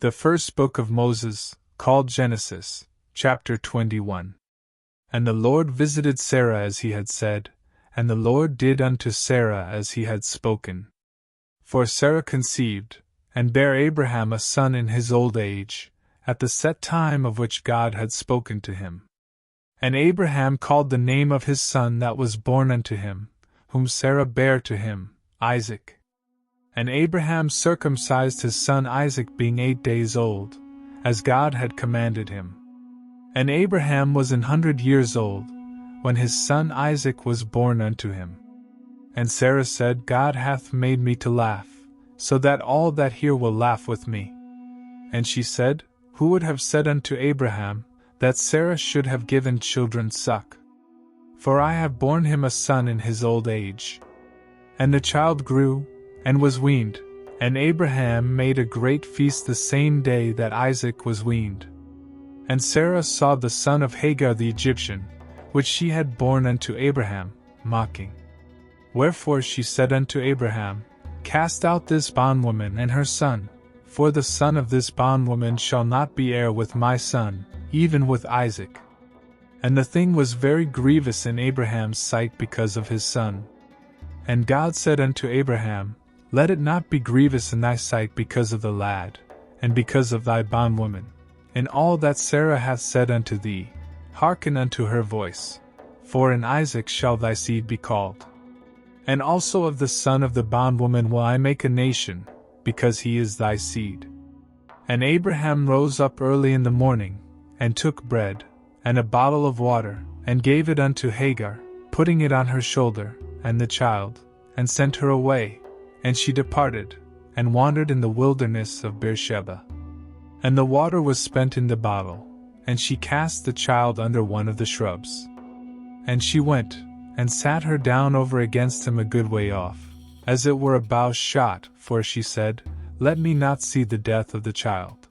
The first book of Moses, called Genesis, chapter 21. And the Lord visited Sarah as he had said, and the Lord did unto Sarah as he had spoken. For Sarah conceived, and bare Abraham a son in his old age, at the set time of which God had spoken to him. And Abraham called the name of his son that was born unto him, whom Sarah bare to him, Isaac. And Abraham circumcised his son Isaac being 8 days old, as God had commanded him. And Abraham was 100 years old, when his son Isaac was born unto him. And Sarah said, God hath made me to laugh, so that all that hear will laugh with me. And she said, Who would have said unto Abraham, that Sarah should have given children suck? For I have borne him a son in his old age. And the child grew, and was weaned, and Abraham made a great feast the same day that Isaac was weaned. And Sarah saw the son of Hagar the Egyptian, which she had borne unto Abraham, mocking. Wherefore she said unto Abraham, Cast out this bondwoman and her son, for the son of this bondwoman shall not be heir with my son, even with Isaac. And the thing was very grievous in Abraham's sight because of his son. And God said unto Abraham, Let it not be grievous in thy sight because of the lad, and because of thy bondwoman. In all that Sarah hath said unto thee, hearken unto her voice, for in Isaac shall thy seed be called. And also of the son of the bondwoman will I make a nation, because he is thy seed. And Abraham rose up early in the morning, and took bread, and a bottle of water, and gave it unto Hagar, putting it on her shoulder, and the child, and sent her away. And she departed, and wandered in the wilderness of Beersheba. And the water was spent in the bottle, and she cast the child under one of the shrubs. And she went, and sat her down over against him a good way off, as it were a bow shot, for she said, Let me not see the death of the child.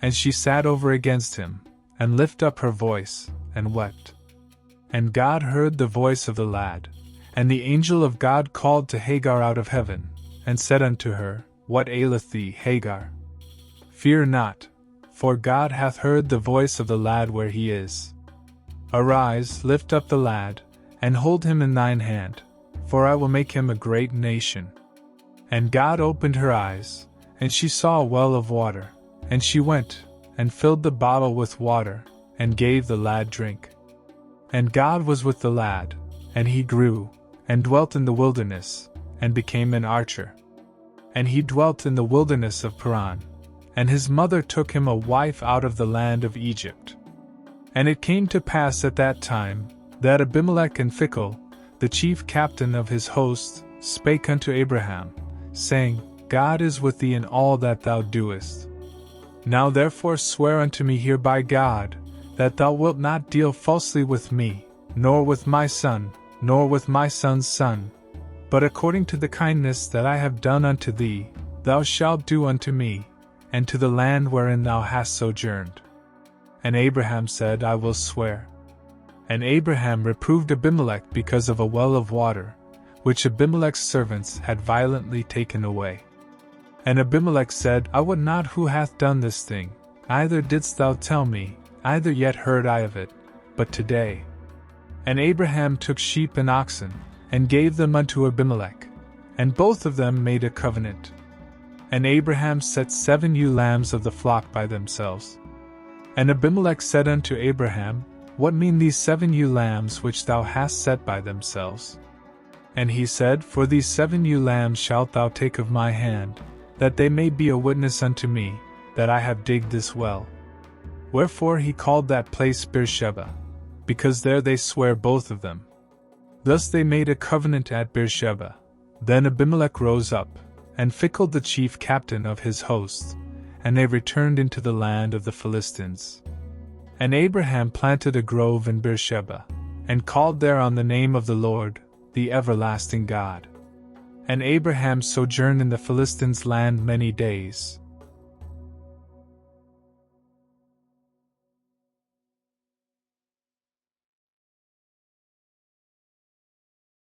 And she sat over against him, and lifted up her voice, and wept. And God heard the voice of the lad. And the angel of God called to Hagar out of heaven, and said unto her, What aileth thee, Hagar? Fear not, for God hath heard the voice of the lad where he is. Arise, lift up the lad, and hold him in thine hand, for I will make him a great nation. And God opened her eyes, and she saw a well of water, and she went, and filled the bottle with water, and gave the lad drink. And God was with the lad, and he grew, and dwelt in the wilderness, and became an archer. And he dwelt in the wilderness of Paran, and his mother took him a wife out of the land of Egypt. And it came to pass at that time, that Abimelech and Phicol, the chief captain of his host, spake unto Abraham, saying, God is with thee in all that thou doest. Now therefore swear unto me here by God, that thou wilt not deal falsely with me, nor with my son, nor with my son's son, but according to the kindness that I have done unto thee, thou shalt do unto me, and to the land wherein thou hast sojourned. And Abraham said, I will swear. And Abraham reproved Abimelech because of a well of water, which Abimelech's servants had violently taken away. And Abimelech said, I would not who hath done this thing, neither didst thou tell me, neither yet heard I of it, but today. And Abraham took sheep and oxen, and gave them unto Abimelech, and both of them made a covenant. And Abraham set 7 ewe lambs of the flock by themselves. And Abimelech said unto Abraham, What mean these 7 ewe lambs which thou hast set by themselves? And he said, For these 7 ewe lambs shalt thou take of my hand, that they may be a witness unto me, that I have digged this well. Wherefore he called that place Beersheba, because there they sware both of them. Thus they made a covenant at Beersheba. Then Abimelech rose up, and Phicol the chief captain of his host, and they returned into the land of the Philistines. And Abraham planted a grove in Beersheba, and called there on the name of the Lord, the everlasting God. And Abraham sojourned in the Philistines' land many days.